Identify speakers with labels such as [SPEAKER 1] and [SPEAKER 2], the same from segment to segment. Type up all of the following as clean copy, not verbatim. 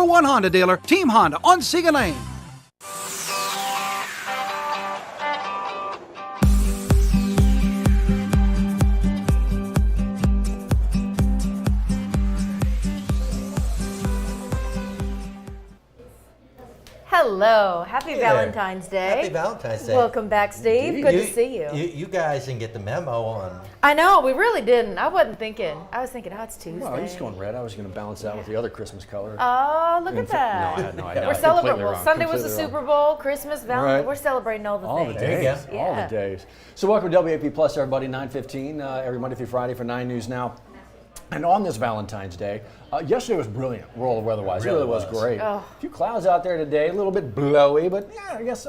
[SPEAKER 1] #1 Honda dealer, Team Honda on Siga Lane.
[SPEAKER 2] Hello. Happy Valentine's Day.
[SPEAKER 3] Happy Valentine's Day.
[SPEAKER 2] Welcome back, Steve. Good to see you.
[SPEAKER 3] You guys didn't get the memo on.
[SPEAKER 2] I know, we really didn't. I wasn't thinking. I was thinking, oh, it's Tuesday.
[SPEAKER 4] No, I was going red. I was going to balance out with the other Christmas color.
[SPEAKER 2] Oh, look at that.
[SPEAKER 4] No, I had no idea.
[SPEAKER 2] We're celebrating.
[SPEAKER 4] Completely wrong.
[SPEAKER 2] Sunday was the
[SPEAKER 4] Completely
[SPEAKER 2] Super Bowl, Christmas, Valentine.
[SPEAKER 4] Right.
[SPEAKER 2] We're celebrating all the
[SPEAKER 4] All
[SPEAKER 2] things.
[SPEAKER 4] the days.
[SPEAKER 2] Yeah.
[SPEAKER 4] All the days. So welcome to WAP Plus, everybody. 9:15 every Monday through Friday for 9 News Now. And on this Valentine's Day, yesterday was brilliant, roll weather-wise. It really was great.
[SPEAKER 2] Oh.
[SPEAKER 4] A few clouds out there today, a little bit blowy, but yeah, I guess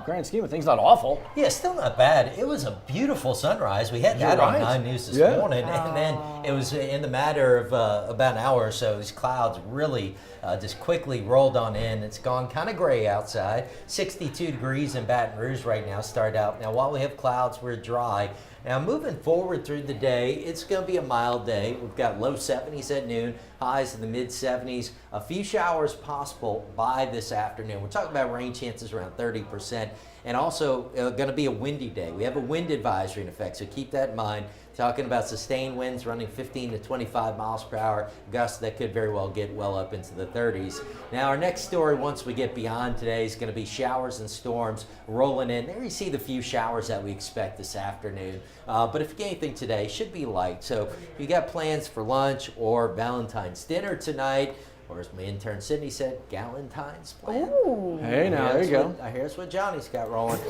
[SPEAKER 4] grand scheme of things, not awful.
[SPEAKER 3] Yeah, still not bad. It was a beautiful sunrise. We had that on 9 News this morning, and then it was in the matter of about an hour or so, these clouds really just quickly rolled on in. It's gone kind of gray outside. 62 degrees in Baton Rouge right now, started out. Now, while we have clouds, we're dry. Now, moving forward through the day, it's going to be a mild day. We've got low 70s at noon, highs in the mid 70s. A few showers possible by this afternoon. We're talking about rain chances around 30%, and also going to be a windy day. We have a wind advisory in effect, so keep that in mind. Talking about sustained winds running 15 to 25 miles per hour, gusts that could very well get well up into the 30s. Now, our next story, once we get beyond today, is going to be showers and storms rolling in. There you see the few showers that we expect this afternoon. But if you get anything today, should be light. So if you got plans for lunch or Valentine's dinner tonight, or as my intern Sydney said, Galentine's plan.
[SPEAKER 2] Ooh.
[SPEAKER 4] Hey, now, there you go.
[SPEAKER 3] I hear that's what Johnny's got rolling.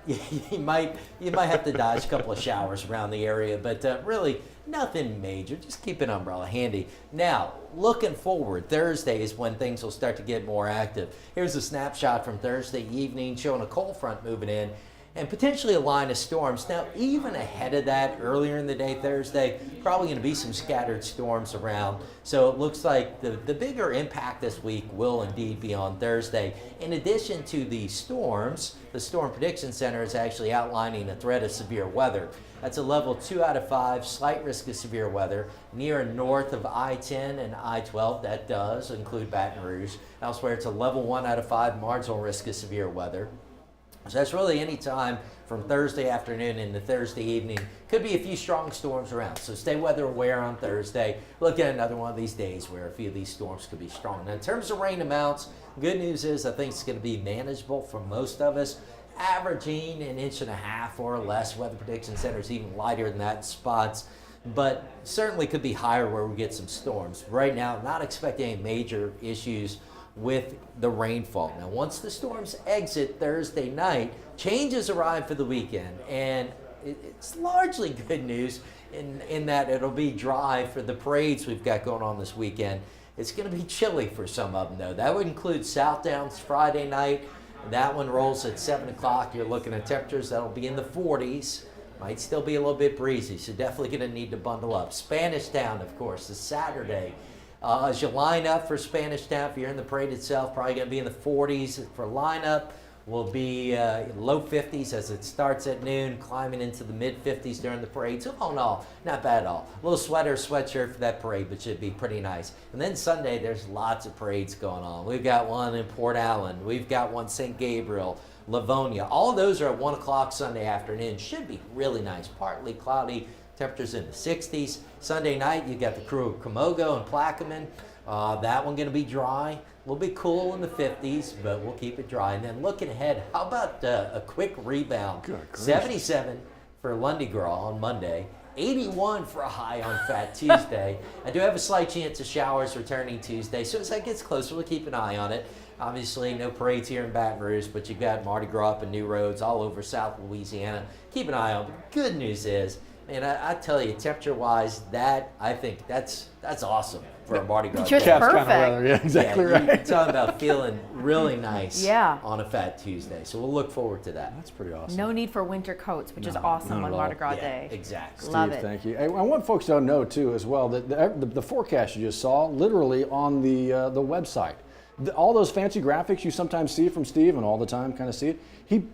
[SPEAKER 3] You might have to dodge a couple of showers around the area, but really nothing major. Just keep an umbrella handy. Now, looking forward, Thursday is when things will start to get more active. Here's a snapshot from Thursday evening showing a cold front moving in and potentially a line of storms. Now, even ahead of that, earlier in the day Thursday, probably going to be some scattered storms around. So it looks like the bigger impact this week will indeed be on Thursday. In addition to the storms, the Storm Prediction Center is actually outlining a threat of severe weather. That's a level 2 out of 5, slight risk of severe weather, near and north of I-10 and I-12. That does include Baton Rouge. Elsewhere, it's a level 1 out of 5, marginal risk of severe weather. So that's really any time from Thursday afternoon into Thursday evening. Could be a few strong storms around, so stay weather aware on Thursday. Look at another one of these days where a few of these storms could be strong. Now, in terms of rain amounts, good news is I think it's going to be manageable for most of us, averaging 1.5 inches or less. Weather Prediction Center is even lighter than that in spots, but certainly could be higher where we get some storms. Right now, not expecting any major issues with the rainfall. Now, once the storms exit Thursday night, changes arrive for the weekend, and it's largely good news in that it'll be dry for the parades we've got going on this weekend. It's going to be chilly for some of them, though. That would include South Downs Friday night. That one rolls at 7 o'clock. You're looking at temperatures that'll be in the 40s. Might still be a little bit breezy, so definitely going to need to bundle up. Spanish Town, of course, is Saturday. As you line up for Spanish Town, if you're in the parade itself, probably going to be in the 40s. For lineup, will be low 50s as it starts at noon, climbing into the mid 50s during the parade. So all in all, not bad at all. A little sweater, sweatshirt for that parade, but should be pretty nice. And then Sunday, there's lots of parades going on. We've got one in Port Allen. We've got one St. Gabriel, Livonia. All of those are at 1 o'clock Sunday afternoon. Should be really nice. Partly cloudy. Temperatures in the 60s. Sunday night, you got the crew of Camogo and Plaquemine. That one going to be dry. A little bit cool in the 50s, but we'll keep it dry. And then looking ahead, how about a quick rebound? 77 for Lundy Girl on Monday. 81 for a high on Fat Tuesday. I do have a slight chance of showers returning Tuesday, so as that gets closer, we'll keep an eye on it. Obviously, no parades here in Baton Rouge, but you've got Mardi Gras up and new roads all over South Louisiana. Keep an eye on it. But good news is, and I tell you, temperature-wise, I think that's awesome for a Mardi Gras.
[SPEAKER 2] Just
[SPEAKER 3] day.
[SPEAKER 2] perfect.
[SPEAKER 4] Kind of weather. Yeah, exactly right.
[SPEAKER 3] You're talking about feeling really nice
[SPEAKER 2] Yeah.
[SPEAKER 3] on a Fat Tuesday. So we'll look forward to that.
[SPEAKER 4] That's pretty awesome.
[SPEAKER 2] No need for winter coats, which is awesome
[SPEAKER 4] not
[SPEAKER 2] on
[SPEAKER 4] at
[SPEAKER 2] Mardi
[SPEAKER 4] all.
[SPEAKER 2] Gras
[SPEAKER 3] Yeah,
[SPEAKER 2] Day.
[SPEAKER 3] exactly.
[SPEAKER 2] Love
[SPEAKER 4] Steve,
[SPEAKER 2] it.
[SPEAKER 4] thank you. I want folks to know, too, as well, that the forecast you just saw, literally on the website. all those fancy graphics you sometimes see from Steve and all the time kind of see it.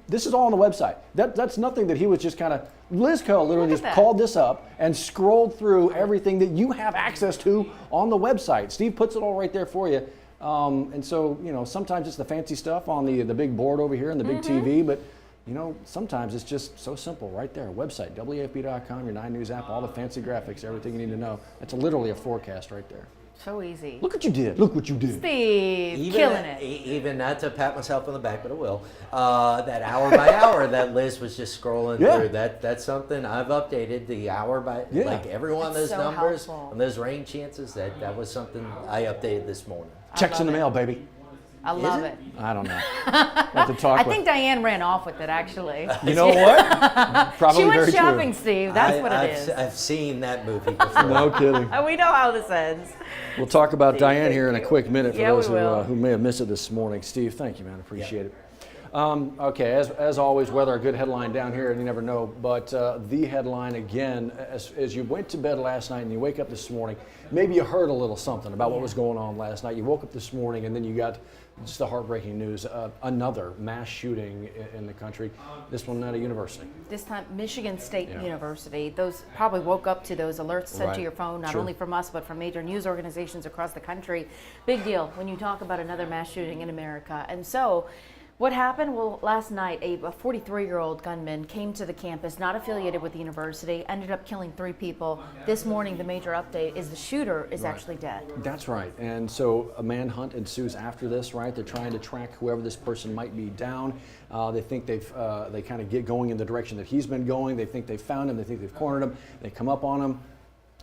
[SPEAKER 4] This is all on the website. That's nothing that he was just kind of, Lizco literally just called this up and scrolled through everything that you have access to on the website. Steve puts it all right there for you. And so, sometimes it's the fancy stuff on the big board over here and the big TV, but sometimes it's just so simple right there. Website, WAFB.com, your 9 News app, all the fancy graphics, everything you need to know. That's literally a forecast right there.
[SPEAKER 2] So easy.
[SPEAKER 4] Look what you did. Look what you did.
[SPEAKER 2] Steve, killing it.
[SPEAKER 3] Even not to pat myself on the back, but I will. That hour by hour that Liz was just scrolling through, that's something I've updated the hour by, like every one of those
[SPEAKER 2] so
[SPEAKER 3] numbers
[SPEAKER 2] helpful.
[SPEAKER 3] and those rain chances, that was something I updated this morning.
[SPEAKER 4] Checks in the mail, baby.
[SPEAKER 2] I love it.
[SPEAKER 4] I don't know. Have to talk
[SPEAKER 2] I think Diane ran off with it, actually.
[SPEAKER 4] You know what? Probably
[SPEAKER 2] She went
[SPEAKER 4] very
[SPEAKER 2] shopping,
[SPEAKER 4] true.
[SPEAKER 2] Steve. That's what it is.
[SPEAKER 3] I've seen that movie before.
[SPEAKER 4] No kidding.
[SPEAKER 2] We know how this ends.
[SPEAKER 4] We'll talk about Diane here in a quick minute for those
[SPEAKER 2] we will.
[SPEAKER 4] who may have missed it this morning. Steve, thank you, man. Appreciate it. Okay, as always, weather, a good headline down here, and you never know, but the headline again, as you went to bed last night and you wake up this morning, maybe you heard a little something about what was going on last night. You woke up this morning and then you got just the heartbreaking news, another mass shooting in the country, this one at a university.
[SPEAKER 2] This time, Michigan State University. Those probably woke up to those alerts sent to your phone, not only from us, but from major news organizations across the country. Big deal when you talk about another mass shooting in America. And so, what happened? Well, last night, a 43-year-old gunman came to the campus, not affiliated with the university, ended up killing 3 people. This morning, the major update is the shooter is actually dead.
[SPEAKER 4] That's right. And so a manhunt ensues after this, right? They're trying to track whoever this person might be down. They think they kind of get going in the direction that he's been going. They think they've found him. They think they've cornered him. They come up on him.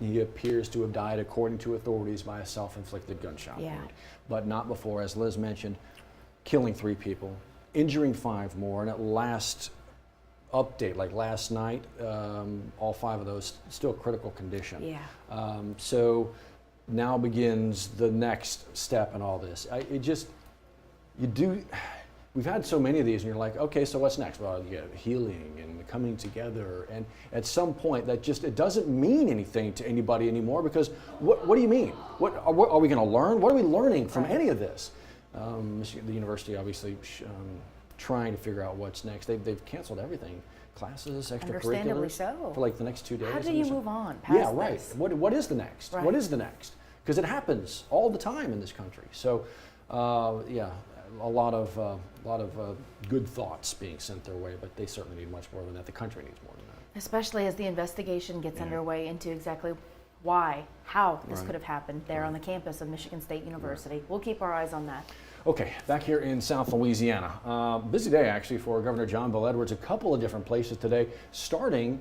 [SPEAKER 4] He appears to have died, according to authorities, by a self-inflicted gunshot wound. But not before, as Liz mentioned, killing 3 people, injuring 5 more, and at last update, like last night, all 5 of those still critical condition. So now begins the next step in all this. We've had so many of these, and you're like, okay, so what's next? Well, you get healing and coming together, and at some point, it doesn't mean anything to anybody anymore, because what do you mean? What are we going to learn? What are we learning from any of this? The university obviously trying to figure out what's next. They've canceled everything, classes,
[SPEAKER 2] Understandably
[SPEAKER 4] extracurriculars
[SPEAKER 2] so.
[SPEAKER 4] for like the next 2 days.
[SPEAKER 2] How do you move on past
[SPEAKER 4] Yeah, right.
[SPEAKER 2] this?
[SPEAKER 4] What is the next?
[SPEAKER 2] Right.
[SPEAKER 4] What is the next? Because it happens all the time in this country. So, a lot of good thoughts being sent their way, but they certainly need much more than that. The country needs more than that.
[SPEAKER 2] Especially as the investigation gets underway into exactly how this could have happened there on the campus of Michigan State University. We'll keep our eyes on that.
[SPEAKER 4] Okay, back here in South Louisiana. Busy day actually for Governor John Bel Edwards. A couple of different places today, starting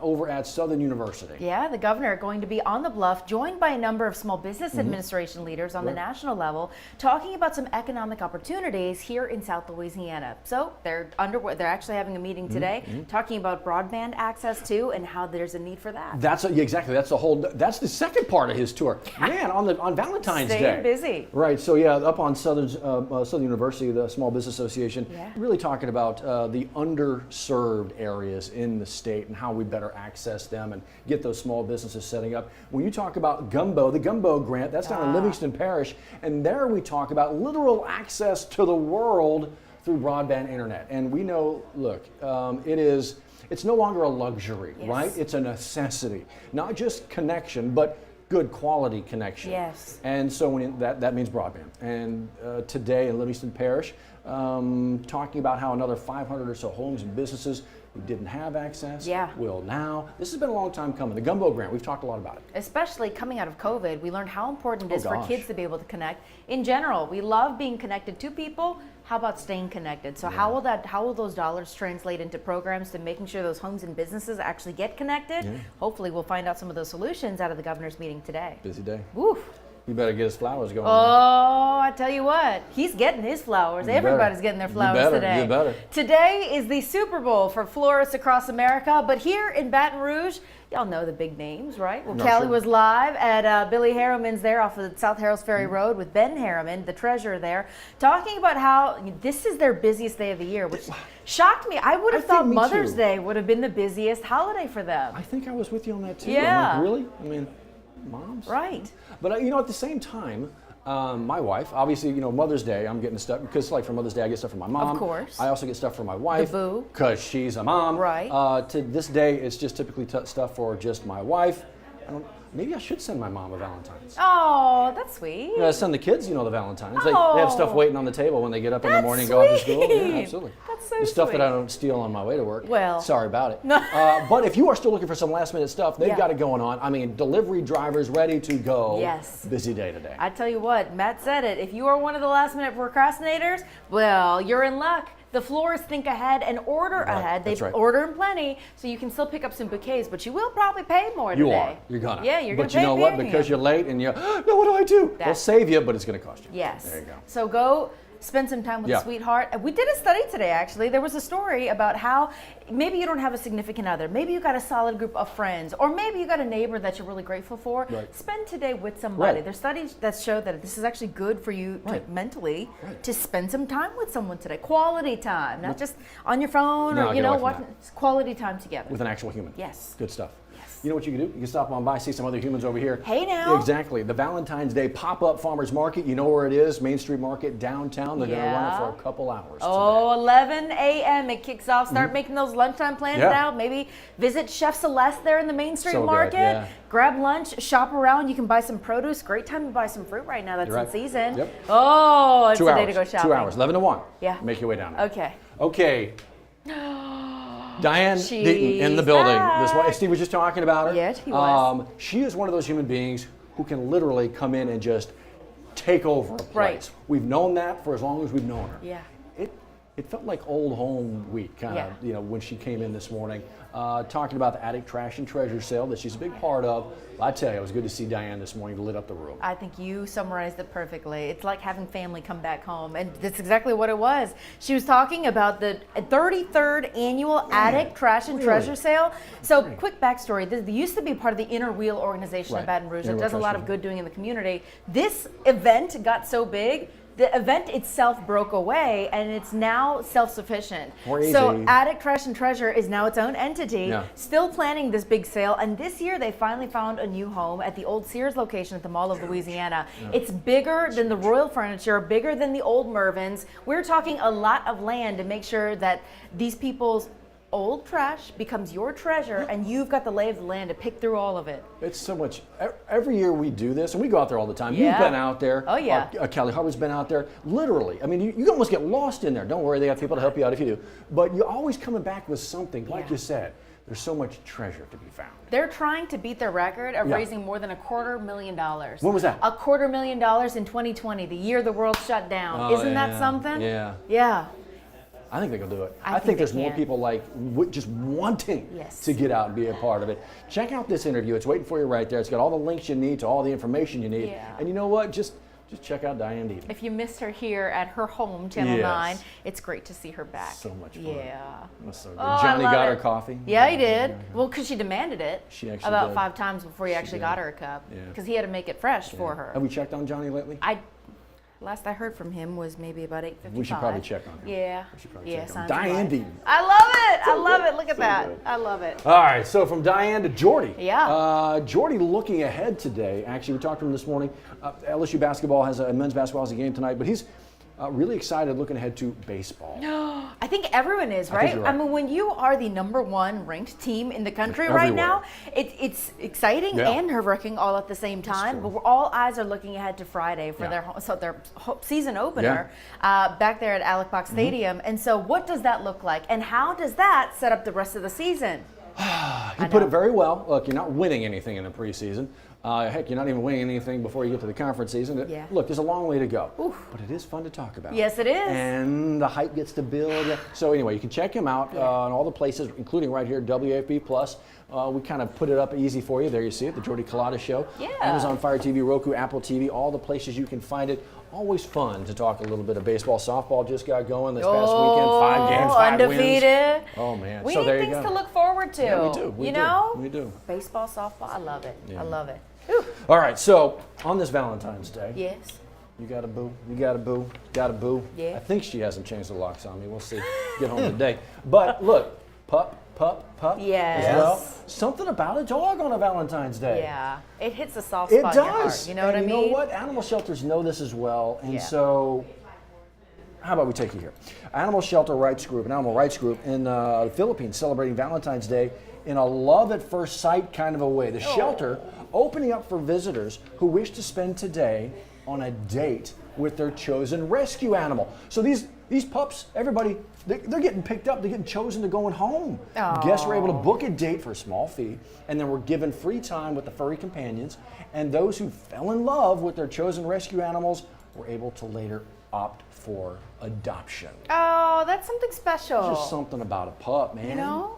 [SPEAKER 4] over at Southern University.
[SPEAKER 2] Yeah, the governor going to be on the bluff, joined by a number of small business administration leaders on the national level, talking about some economic opportunities here in South Louisiana. So they're actually having a meeting today, talking about broadband access too, and how there's a need for that.
[SPEAKER 4] Exactly. That's the second part of his tour. Man, on Valentine's Day.
[SPEAKER 2] Staying busy.
[SPEAKER 4] Right. So up on Southern University, the Small Business Association, really talking about the underserved areas in the state and how we better access them and get those small businesses setting up. When you talk about Gumbo, the Gumbo grant, that's down in Livingston Parish, and there we talk about literal access to the world through broadband internet. And we know, look, it's no longer a luxury, right? It's a necessity. Not just connection, but good quality connection.
[SPEAKER 2] Yes.
[SPEAKER 4] And so that means broadband. And today in Livingston Parish, talking about how another 500 or so homes and businesses who didn't have access will now. This has been a long time coming. The Gumbo grant, we've talked a lot about it.
[SPEAKER 2] Especially coming out of COVID, we learned how important it is for kids to be able to connect. In general, we love being connected to people. How about staying connected? So how will those dollars translate into programs to making sure those homes and businesses actually get connected? Hopefully we'll find out some of those solutions out of the governor's meeting today.
[SPEAKER 4] Busy day.
[SPEAKER 2] Woof.
[SPEAKER 4] You better get his flowers going.
[SPEAKER 2] Oh, I tell you what, he's getting his flowers. Everybody's getting their flowers today.
[SPEAKER 4] You better.
[SPEAKER 2] Today is the Super Bowl for florists across America, but here in Baton Rouge, y'all know the big names, right? Well, Kelly was live at Billy Harriman's there off of South Harrells Ferry Road with Ben Harriman, the treasurer there, talking about how this is their busiest day of the year, which shocked me. I would have thought Mother's Day would have been the busiest holiday for them.
[SPEAKER 4] I think I was with you on that too.
[SPEAKER 2] Yeah.
[SPEAKER 4] I'm like, really? I mean, moms?
[SPEAKER 2] Right.
[SPEAKER 4] But at the same time, My wife, obviously, Mother's Day, I'm getting stuff, because like for Mother's Day, I get stuff from my mom.
[SPEAKER 2] Of course.
[SPEAKER 4] I also get stuff from my wife.
[SPEAKER 2] The boo.
[SPEAKER 4] Because she's a mom.
[SPEAKER 2] Right.
[SPEAKER 4] To this day, it's just typically stuff for just my wife. Maybe I should send my mom a Valentine's.
[SPEAKER 2] Oh, that's sweet.
[SPEAKER 4] Send the kids, the Valentines. They have stuff waiting on the table when they get up in the morning and go off to school. Yeah, absolutely.
[SPEAKER 2] That's so
[SPEAKER 4] the stuff
[SPEAKER 2] sweet.
[SPEAKER 4] that I don't steal on my way to work.
[SPEAKER 2] Well.
[SPEAKER 4] Sorry about it. But if you are still looking for some last minute stuff, they've got it going on. I mean, delivery drivers ready to go.
[SPEAKER 2] Yes.
[SPEAKER 4] Busy day today.
[SPEAKER 2] I tell you what, Matt said it. If you are one of the last minute procrastinators, well, you're in luck. The florists think ahead and order ahead. They order in plenty, so you can still pick up some bouquets, but you will probably pay more today.
[SPEAKER 4] You are. You're gonna.
[SPEAKER 2] Yeah, you're gonna pay.
[SPEAKER 4] But you know what? Because you're late and no, what do I do? They'll save you, but it's gonna cost you.
[SPEAKER 2] Yes.
[SPEAKER 4] There you go.
[SPEAKER 2] So go spend some time with a sweetheart. We did a study today, actually. There was a story about how maybe you don't have a significant other. Maybe you got a solid group of friends, or maybe you got a neighbor that you're really grateful for.
[SPEAKER 4] Right.
[SPEAKER 2] Spend today with somebody.
[SPEAKER 4] Right.
[SPEAKER 2] There's studies that show that this is actually good for you to mentally to spend some time with someone today. Quality time, not just on your phone or watching. Quality time together
[SPEAKER 4] with an actual human.
[SPEAKER 2] Yes.
[SPEAKER 4] Good stuff. You know what you can do? You can stop on by, see some other humans over here.
[SPEAKER 2] Hey now.
[SPEAKER 4] Exactly. The Valentine's Day pop-up farmers market. You know where it is, Main Street Market downtown. They're going to run it for a couple hours today.
[SPEAKER 2] 11 a.m. it kicks off. Start making those lunchtime plans now. Maybe visit Chef Celeste there in the Main Street Market. Grab lunch, shop around. You can buy some produce. Great time to buy some fruit right now that's in season.
[SPEAKER 4] Yep.
[SPEAKER 2] Oh, it's
[SPEAKER 4] 2
[SPEAKER 2] a
[SPEAKER 4] hours.
[SPEAKER 2] day to go shopping.
[SPEAKER 4] 2 hours, 11 to 1.
[SPEAKER 2] Yeah.
[SPEAKER 4] Make your way down there.
[SPEAKER 2] Okay.
[SPEAKER 4] Okay. Diane Deaton in the building. Steve was just talking about her.
[SPEAKER 2] Yes, he was.
[SPEAKER 4] She is one of those human beings who can literally come in and just take over a place.
[SPEAKER 2] Right.
[SPEAKER 4] We've known that for as long as we've known her.
[SPEAKER 2] Yeah.
[SPEAKER 4] It felt like old home week, kind of, when she came in this morning, talking about the attic trash and treasure sale that she's a big part of. I tell you, it was good to see Diane this morning lit up the room.
[SPEAKER 2] I think you summarized it perfectly. It's like having family come back home, and that's exactly what it was. She was talking about the 33rd annual attic trash and treasure sale. So, quick backstory: this used to be part of the Inner Wheel organization in Baton Rouge that does a lot of good doing in the community. This event got so big. The event itself broke away, and it's now self-sufficient. So Attic Trash and Treasure is now its own entity, still planning this big sale, and this year they finally found a new home at the old Sears location at the Mall of Louisiana. It's bigger than the Royal Furniture, bigger than the old Mervyn's. We're talking a lot of land to make sure that these people's old trash becomes your treasure, and you've got the lay of the land to pick through all of it.
[SPEAKER 4] It's so much. Every year we do this, and we go out there all the time. You've been out there.
[SPEAKER 2] Oh, yeah.
[SPEAKER 4] Kelly Hubbard's been out there. Literally. I mean, you almost get lost in there. Don't worry, they got people to help you out if you do. But you're always coming back with something. Like you said, there's so much treasure to be found.
[SPEAKER 2] They're trying to beat their record of raising more than $250,000.
[SPEAKER 4] When was that?
[SPEAKER 2] $250,000 in 2020, the year the world shut down. Isn't that something?
[SPEAKER 4] Yeah.
[SPEAKER 2] Yeah.
[SPEAKER 4] I think they can do it. I think there's more people just wanting to get out and be a part of it. Check out this interview. It's waiting for you right there. It's got all the links you need to all the information you need.
[SPEAKER 2] Yeah.
[SPEAKER 4] And you know what? Just check out Diane Deaton.
[SPEAKER 2] If you missed her here at her home, Channel 9, it's great to see her back.
[SPEAKER 4] So much fun.
[SPEAKER 2] Yeah.
[SPEAKER 4] That's so good.
[SPEAKER 2] Oh,
[SPEAKER 4] Johnny got her coffee.
[SPEAKER 2] Yeah, he did. Well, because she demanded it.
[SPEAKER 4] She actually
[SPEAKER 2] about
[SPEAKER 4] did.
[SPEAKER 2] 5 times before he actually got her a cup. Because he had to make it fresh for her.
[SPEAKER 4] Have we checked on Johnny lately?
[SPEAKER 2] Last I heard from him was maybe about 8:55.
[SPEAKER 4] We should probably check on him.
[SPEAKER 2] Yeah.
[SPEAKER 4] We should probably check on him.
[SPEAKER 2] Sounds
[SPEAKER 4] Diane
[SPEAKER 2] right.
[SPEAKER 4] Deaton.
[SPEAKER 2] I love it. I love it. Look at that.
[SPEAKER 4] good.
[SPEAKER 2] I love it.
[SPEAKER 4] All right, so from Diane to Jordy.
[SPEAKER 2] Yeah.
[SPEAKER 4] Jordy looking ahead today. Actually, we talked to him this morning. LSU basketball men's basketball has a game tonight, but he's really excited looking ahead to baseball.
[SPEAKER 2] I think everyone is, right?
[SPEAKER 4] You're right.
[SPEAKER 2] I mean, when you are the #1 ranked team in the country
[SPEAKER 4] Everywhere.
[SPEAKER 2] right now, it's exciting and nerve-wracking all at the same time. But all eyes are looking ahead to Friday for their season opener back there at Alec Box Stadium. And so what does that look like? And how does that set up the rest of the season?
[SPEAKER 4] He put it very well. Look, you're not winning anything in the preseason. Heck, you're not even winning anything before you get to the conference season. Look, there's a long way to go. But it is fun to talk about.
[SPEAKER 2] Yes, it is.
[SPEAKER 4] And the hype gets to build. So anyway, you can check him out on all the places, including right here, WAFB+. We kind of put it up easy for you. There you see it, the Jordy Collada Show. Amazon Fire TV, Roku, Apple TV, all the places you can find it. Always fun to talk a little bit of baseball. Softball just got going this past weekend. 5 games, 5
[SPEAKER 2] undefeated.
[SPEAKER 4] wins. Oh, man.
[SPEAKER 2] We
[SPEAKER 4] So
[SPEAKER 2] need
[SPEAKER 4] there you
[SPEAKER 2] things
[SPEAKER 4] go.
[SPEAKER 2] to look forward to.
[SPEAKER 4] Yeah, we do. We do. We do.
[SPEAKER 2] Baseball, softball, I love it.
[SPEAKER 4] Yeah.
[SPEAKER 2] I love it. Whew.
[SPEAKER 4] All right, so on this Valentine's Day,
[SPEAKER 2] Yes.
[SPEAKER 4] you got a boo, you got a boo, got a boo.
[SPEAKER 2] Yeah.
[SPEAKER 4] I think she hasn't changed the locks on me. We'll see. Get home today. But look, pup, pup
[SPEAKER 2] Yes.
[SPEAKER 4] as well. Something about a dog on a Valentine's Day.
[SPEAKER 2] Yeah, it hits a soft
[SPEAKER 4] It
[SPEAKER 2] spot in your
[SPEAKER 4] does.
[SPEAKER 2] heart. You know what I
[SPEAKER 4] And
[SPEAKER 2] mean?
[SPEAKER 4] you know what? Animal shelters know this as well. And so, how about we take you here? Animal rights group in the Philippines celebrating Valentine's Day in a love at first sight kind of a way. The shelter opening up for visitors who wish to spend today on a date with their chosen rescue animal. So these pups, everybody, they're getting picked up. They're getting chosen to going home. Guests were able to book a date for a small fee, and then were given free time with the furry companions. And those who fell in love with their chosen rescue animals were able to later opt for adoption.
[SPEAKER 2] Oh, that's something special.
[SPEAKER 4] Just something about a pup, man.
[SPEAKER 2] You know?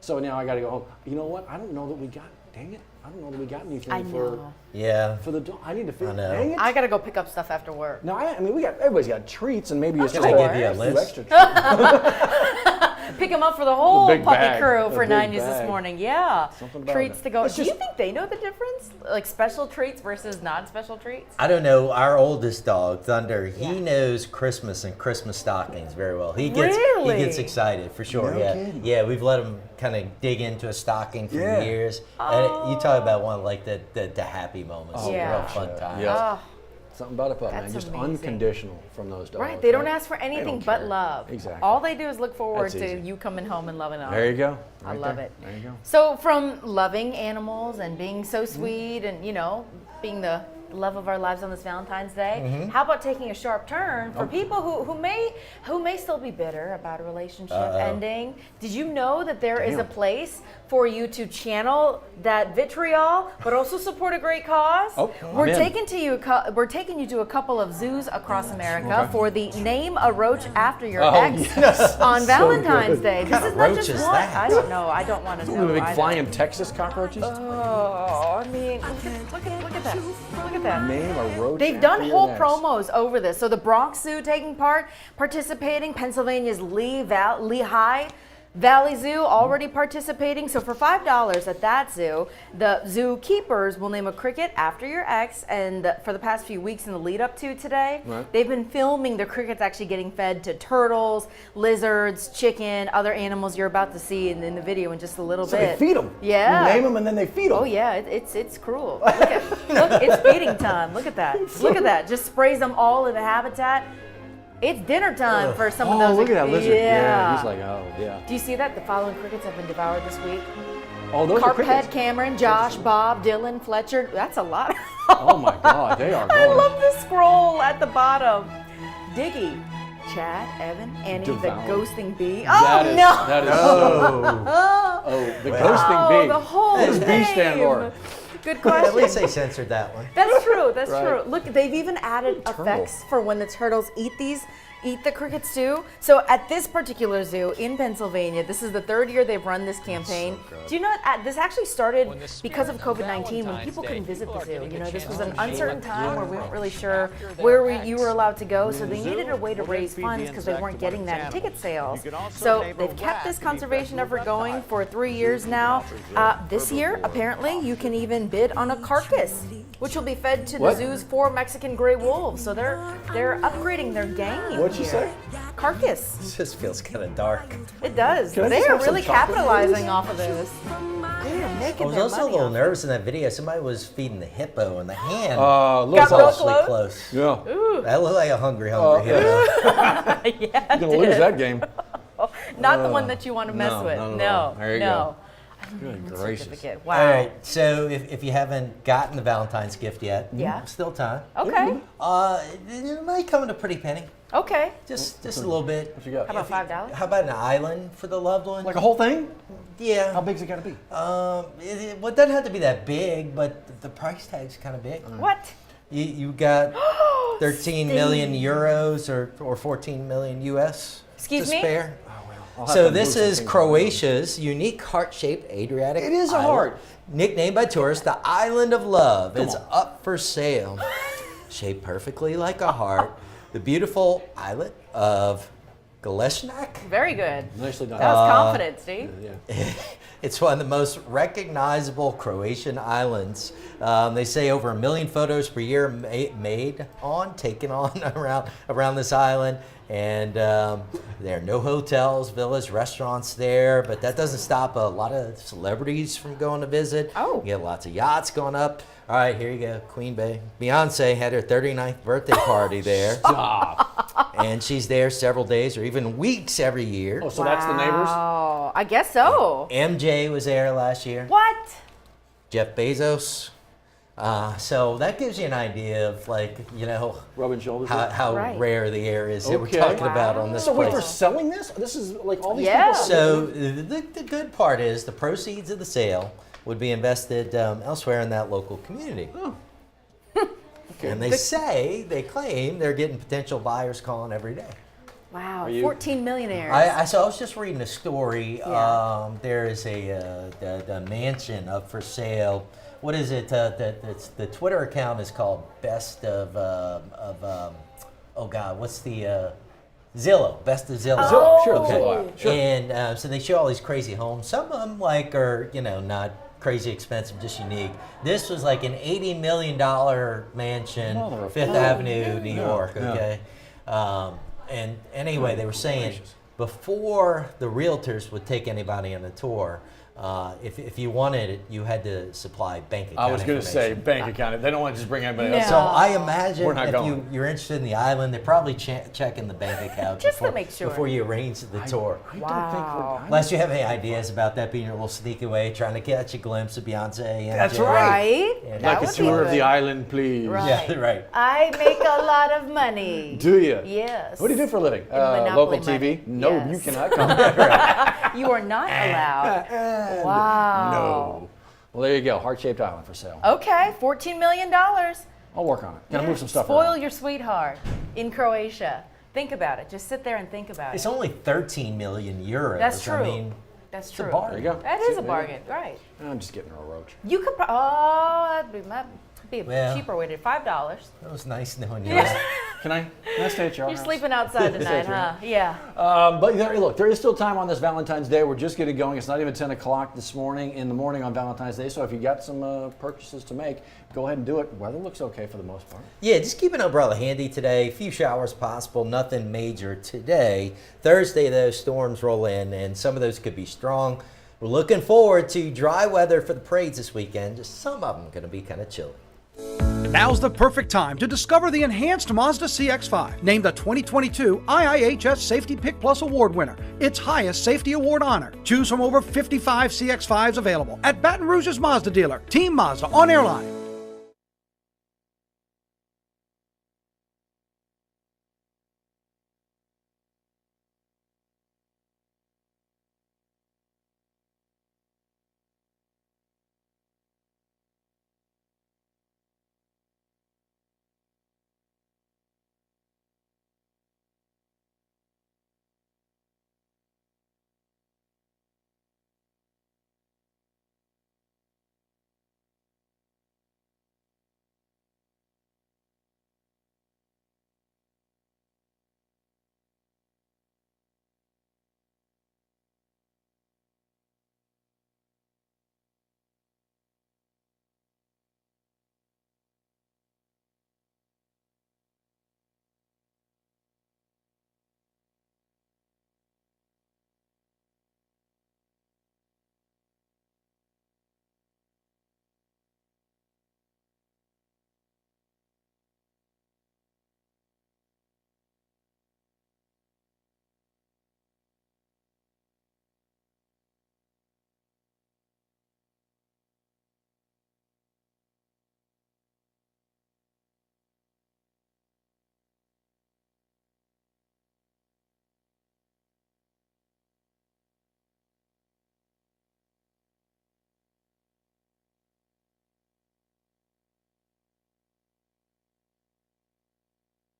[SPEAKER 4] So now I got to go home. You know what? I don't know that we got. Dang it! I don't know that we got anything for the dog. I need to figure. Dang it!
[SPEAKER 2] I gotta go pick up stuff after work.
[SPEAKER 4] No, I mean everybody's got treats, and maybe it's just
[SPEAKER 3] Can I give you a
[SPEAKER 4] few
[SPEAKER 3] list?
[SPEAKER 4] extra treats.
[SPEAKER 2] Pick them up for the whole
[SPEAKER 4] big
[SPEAKER 2] puppy
[SPEAKER 4] bag,
[SPEAKER 2] crew
[SPEAKER 4] a
[SPEAKER 2] for
[SPEAKER 4] big
[SPEAKER 2] 90s this
[SPEAKER 4] bag.
[SPEAKER 2] morning. Yeah.
[SPEAKER 4] Something about
[SPEAKER 2] Treats
[SPEAKER 4] it.
[SPEAKER 2] to go.
[SPEAKER 4] It's
[SPEAKER 2] Do you
[SPEAKER 4] just-
[SPEAKER 2] think they know the difference? Like special treats versus non-special treats?
[SPEAKER 3] I don't know. Our oldest dog, Thunder, he knows Christmas and Christmas stockings very well. He gets
[SPEAKER 2] Really?
[SPEAKER 3] he gets excited for sure.
[SPEAKER 4] No
[SPEAKER 3] yeah,
[SPEAKER 4] kidding.
[SPEAKER 3] yeah. We've let him kind of dig into a stocking for
[SPEAKER 4] Yeah.
[SPEAKER 3] years. And you talk about one like the happy moments,
[SPEAKER 2] Yeah.
[SPEAKER 3] real fun times.
[SPEAKER 4] Yeah.
[SPEAKER 2] Oh,
[SPEAKER 4] Something about a pup, man.
[SPEAKER 2] That's
[SPEAKER 4] Just
[SPEAKER 2] amazing.
[SPEAKER 4] unconditional from those dogs.
[SPEAKER 2] right. They don't ask for
[SPEAKER 4] They
[SPEAKER 2] anything
[SPEAKER 4] don't
[SPEAKER 2] but
[SPEAKER 4] care.
[SPEAKER 2] love.
[SPEAKER 4] Exactly.
[SPEAKER 2] All they do is look forward
[SPEAKER 4] That's
[SPEAKER 2] to
[SPEAKER 4] easy.
[SPEAKER 2] you coming home and loving on.
[SPEAKER 4] There you go.
[SPEAKER 2] I
[SPEAKER 4] Right
[SPEAKER 2] love
[SPEAKER 4] there.
[SPEAKER 2] it.
[SPEAKER 4] There you go.
[SPEAKER 2] So from loving animals and being so sweet and, being the love of our lives on this Valentine's Day, how about taking a sharp turn for people who may still be bitter about a relationship ending? Did you know that there is a place for you to channel that vitriol, but also support a great cause?
[SPEAKER 4] Oh,
[SPEAKER 2] we're
[SPEAKER 4] I'm in.
[SPEAKER 2] taking you to a couple of zoos across America for the Name a Roach After Your
[SPEAKER 4] Oh,
[SPEAKER 2] Ex
[SPEAKER 4] yes.
[SPEAKER 2] on
[SPEAKER 4] So
[SPEAKER 2] Valentine's
[SPEAKER 4] good.
[SPEAKER 2] Day. This
[SPEAKER 3] kind
[SPEAKER 2] is
[SPEAKER 3] of
[SPEAKER 2] not
[SPEAKER 3] roach
[SPEAKER 2] just
[SPEAKER 3] is
[SPEAKER 2] one.
[SPEAKER 3] that?
[SPEAKER 2] I don't know. I don't want to know.
[SPEAKER 4] The big
[SPEAKER 2] either.
[SPEAKER 4] flying Texas cockroaches.
[SPEAKER 2] Oh, I mean, look at that. Look at that.
[SPEAKER 4] Name a roach.
[SPEAKER 2] They've done
[SPEAKER 4] after your
[SPEAKER 2] whole
[SPEAKER 4] next.
[SPEAKER 2] promos over this. So the Bronx Zoo participating, Pennsylvania's Lehigh Valley Zoo already participating. So for $5 at that zoo, the zookeepers will name a cricket after your ex. And for the past few weeks in the lead up to today, they've been filming the crickets actually getting fed to turtles, lizards, chicken, other animals you're about to see in the video in just a little
[SPEAKER 4] So
[SPEAKER 2] bit.
[SPEAKER 4] they feed them.
[SPEAKER 2] Yeah.
[SPEAKER 4] You name them and then they feed them.
[SPEAKER 2] Oh yeah, it's cruel. Look, it's feeding time. Look at that. Look at that. Just sprays them all in the habitat. It's dinner time for some of
[SPEAKER 4] Oh,
[SPEAKER 2] those.
[SPEAKER 4] look at that lizard.
[SPEAKER 2] Yeah.
[SPEAKER 4] He's like, oh, yeah.
[SPEAKER 2] Do you see that? The following crickets have been devoured this week.
[SPEAKER 4] Oh, those are
[SPEAKER 2] Carpet,
[SPEAKER 4] crickets.
[SPEAKER 2] Cameron, Josh, Bob, Dylan, Fletcher. That's a lot.
[SPEAKER 4] Oh my God, they are
[SPEAKER 2] I
[SPEAKER 4] going.
[SPEAKER 2] love the scroll at the bottom. Diggy, Chad, Evan, Annie,
[SPEAKER 4] Devoured.
[SPEAKER 2] the ghosting bee. Oh
[SPEAKER 4] That is,
[SPEAKER 2] no!
[SPEAKER 4] That is oh, the ghosting bee.
[SPEAKER 2] The whole
[SPEAKER 4] What does bee
[SPEAKER 2] name.
[SPEAKER 4] stand for?
[SPEAKER 2] Good question.
[SPEAKER 3] At least they censored that one.
[SPEAKER 2] That's true. That's
[SPEAKER 4] Right.
[SPEAKER 2] true. Look, they've even added
[SPEAKER 4] Turtle.
[SPEAKER 2] effects for when the turtles eat the crickets too. So at this particular zoo in Pennsylvania, this is the third year they've run this campaign. Do you know this actually started because of COVID-19 when people couldn't visit the zoo. You know, this was an uncertain time where we weren't really sure where you were allowed to go. So they needed a way to raise funds because they weren't getting that in ticket sales. So they've kept this conservation effort going for 3 years now. This year, apparently, you can even bid on a carcass, which will be fed to the
[SPEAKER 4] What?
[SPEAKER 2] zoo's 4 Mexican gray wolves. So they're upgrading their game.
[SPEAKER 4] What'd you
[SPEAKER 2] here.
[SPEAKER 4] say?
[SPEAKER 2] Carcass.
[SPEAKER 3] This just feels kind of dark.
[SPEAKER 2] It does.
[SPEAKER 4] Can I
[SPEAKER 2] They
[SPEAKER 4] just
[SPEAKER 2] are
[SPEAKER 4] have some
[SPEAKER 2] really
[SPEAKER 4] chocolate,
[SPEAKER 2] capitalizing
[SPEAKER 4] please?
[SPEAKER 2] off of this. They are
[SPEAKER 3] I
[SPEAKER 2] making
[SPEAKER 3] was
[SPEAKER 2] their
[SPEAKER 3] also a
[SPEAKER 2] money
[SPEAKER 3] little
[SPEAKER 2] off.
[SPEAKER 3] nervous in that video. Somebody was feeding the hippo, and the hand
[SPEAKER 4] Look
[SPEAKER 2] Got
[SPEAKER 3] was
[SPEAKER 2] real
[SPEAKER 3] awfully
[SPEAKER 2] close?
[SPEAKER 3] close.
[SPEAKER 4] Yeah.
[SPEAKER 3] That looked like a hungry hippo.
[SPEAKER 2] Yeah,
[SPEAKER 4] You're
[SPEAKER 2] it
[SPEAKER 4] gonna lose
[SPEAKER 2] did.
[SPEAKER 4] that game.
[SPEAKER 2] Not the one that you want to mess with.
[SPEAKER 4] no, no,
[SPEAKER 2] No,
[SPEAKER 4] no. There you
[SPEAKER 2] no.
[SPEAKER 4] Good gracious.
[SPEAKER 2] Certificate.
[SPEAKER 3] All
[SPEAKER 2] Wow.
[SPEAKER 3] right, so if you haven't gotten the Valentine's gift yet,
[SPEAKER 2] Yeah.
[SPEAKER 3] still time.
[SPEAKER 2] Okay.
[SPEAKER 3] It might come at a pretty penny.
[SPEAKER 2] Okay.
[SPEAKER 3] Just a little bit.
[SPEAKER 4] What you got?
[SPEAKER 2] How about $5?
[SPEAKER 3] How about an island for the loved one?
[SPEAKER 4] Like a whole thing?
[SPEAKER 3] yeah.
[SPEAKER 4] How big's it gotta be?
[SPEAKER 3] Well, it doesn't have to be that big, but the price tag's kind of big.
[SPEAKER 2] What?
[SPEAKER 3] You got 13 million euros or 14 million US
[SPEAKER 2] Excuse
[SPEAKER 3] to
[SPEAKER 2] me?
[SPEAKER 3] spare.
[SPEAKER 4] I'll have
[SPEAKER 3] So
[SPEAKER 4] to
[SPEAKER 3] this
[SPEAKER 4] move some
[SPEAKER 3] is
[SPEAKER 4] things
[SPEAKER 3] Croatia's unique heart-shaped Adriatic
[SPEAKER 4] It is a
[SPEAKER 3] island,
[SPEAKER 4] heart.
[SPEAKER 3] nicknamed by tourists the Island of Love. It's
[SPEAKER 4] on.
[SPEAKER 3] up for sale. Shaped perfectly like a heart, the beautiful islet of Galeshnak.
[SPEAKER 2] Very good.
[SPEAKER 4] Nicely done.
[SPEAKER 2] That was confident, Steve.
[SPEAKER 4] Yeah.
[SPEAKER 3] It's one of the most recognizable Croatian islands. They say over 1 million photos per year taken on around this island. And there are no hotels, villas, restaurants there, but that doesn't stop a lot of celebrities from going to visit.
[SPEAKER 2] Oh.
[SPEAKER 3] You get lots of yachts going up. All right, here you go, Queen Bey. Beyonce had her 39th birthday party there. And she's there several days or even weeks every year.
[SPEAKER 4] Oh, so that's the neighbors?
[SPEAKER 2] Oh, I guess so.
[SPEAKER 3] MJ was there last year.
[SPEAKER 2] What?
[SPEAKER 3] Jeff Bezos. So that gives you an idea of, like, you know,
[SPEAKER 4] Rubbing shoulders.
[SPEAKER 3] how
[SPEAKER 2] Right.
[SPEAKER 3] rare the air is that we're
[SPEAKER 4] Okay.
[SPEAKER 3] talking about on this
[SPEAKER 4] So wait,
[SPEAKER 3] place.
[SPEAKER 4] they're selling this? This is like all these
[SPEAKER 2] Yeah.
[SPEAKER 4] people.
[SPEAKER 3] So the good part is the proceeds of the sale would be invested elsewhere in that local community.
[SPEAKER 4] Oh.
[SPEAKER 3] And they claim they're getting potential buyers calling every day.
[SPEAKER 2] Wow,
[SPEAKER 4] you-
[SPEAKER 2] 14 millionaires.
[SPEAKER 3] So I was just reading a story.
[SPEAKER 2] Yeah.
[SPEAKER 3] There is a mansion up for sale. What is it? The Twitter account is called Best of oh God, what's the Zillow? Best of Zillow.
[SPEAKER 4] Zillow, sure,
[SPEAKER 3] Okay.
[SPEAKER 4] Zillow, sure.
[SPEAKER 3] And so they show all these crazy homes. Some of them are not crazy expensive, just unique. This was like an $80 million mansion,
[SPEAKER 4] Mother of
[SPEAKER 3] Fifth
[SPEAKER 4] God.
[SPEAKER 3] Avenue, New York.
[SPEAKER 4] Yeah.
[SPEAKER 3] Okay. And anyway, they were saying
[SPEAKER 4] Gracious.
[SPEAKER 3] before the realtors would take anybody on a tour, if you wanted it, you had to supply bank account
[SPEAKER 4] I was going to say
[SPEAKER 3] information.
[SPEAKER 4] bank account. They don't want to just bring anybody
[SPEAKER 2] No.
[SPEAKER 4] else.
[SPEAKER 3] So I imagine
[SPEAKER 4] We're not
[SPEAKER 3] if
[SPEAKER 4] going.
[SPEAKER 3] you're interested in the island, they're probably checking the bank account
[SPEAKER 2] Just to
[SPEAKER 3] before,
[SPEAKER 2] make sure.
[SPEAKER 3] before you arrange the tour.
[SPEAKER 4] I
[SPEAKER 2] Wow.
[SPEAKER 4] don't think we're.
[SPEAKER 3] Unless you have any ideas about that being your little sneaky way, trying to catch a glimpse of Beyonce.
[SPEAKER 4] That's
[SPEAKER 3] MJ.
[SPEAKER 2] Right?
[SPEAKER 3] Yeah.
[SPEAKER 2] That
[SPEAKER 4] Like a
[SPEAKER 2] would be
[SPEAKER 4] tour of
[SPEAKER 2] good.
[SPEAKER 4] the island, please.
[SPEAKER 2] Right.
[SPEAKER 3] Yeah, right.
[SPEAKER 2] I make a lot of money.
[SPEAKER 4] Do you?
[SPEAKER 2] Yes.
[SPEAKER 4] What do you do for a living?
[SPEAKER 2] Monopoly
[SPEAKER 4] Local TV?
[SPEAKER 2] money.
[SPEAKER 4] No,
[SPEAKER 2] Yes.
[SPEAKER 4] you cannot come.
[SPEAKER 2] You are not allowed. Wow.
[SPEAKER 4] No. Well, there you go. Heart-shaped island for sale.
[SPEAKER 2] Okay, $14 million.
[SPEAKER 4] I'll work on it. Gotta move some stuff
[SPEAKER 2] Spoil
[SPEAKER 4] around.
[SPEAKER 2] your sweetheart in Croatia. Think about it. Just sit there and think about
[SPEAKER 3] It's
[SPEAKER 2] it.
[SPEAKER 3] only 13 million euros.
[SPEAKER 2] That's true.
[SPEAKER 3] I mean,
[SPEAKER 2] That's
[SPEAKER 3] it's a
[SPEAKER 2] true.
[SPEAKER 3] bargain.
[SPEAKER 4] There you go.
[SPEAKER 2] That
[SPEAKER 4] See,
[SPEAKER 2] is a
[SPEAKER 4] there you
[SPEAKER 2] bargain, right?
[SPEAKER 4] go. I'm just getting her a roach.
[SPEAKER 2] You could, that'd be a
[SPEAKER 3] Well.
[SPEAKER 2] cheaper way to $5.
[SPEAKER 3] It was nice knowing you.
[SPEAKER 4] Can I stay at your
[SPEAKER 2] You're
[SPEAKER 4] house?
[SPEAKER 2] sleeping outside tonight, huh? Yeah.
[SPEAKER 4] But look, there is still time on this Valentine's Day. We're just getting going. It's not even 10 o'clock in the morning on Valentine's Day. So if you got some purchases to make, go ahead and do it. Weather looks okay for the most part.
[SPEAKER 3] Yeah, just keep an umbrella handy today. A few showers possible, nothing major today. Thursday, those storms roll in, and some of those could be strong. We're looking forward to dry weather for the parades this weekend. Just some of them going to be kind of chilly.
[SPEAKER 1] Now's the perfect time to discover the enhanced Mazda CX-5, named the 2022 IIHS Safety Pick Plus Award winner, its highest safety award honor. Choose from over 55 CX-5s available at Baton Rouge's Mazda dealer, Team Mazda on Airline,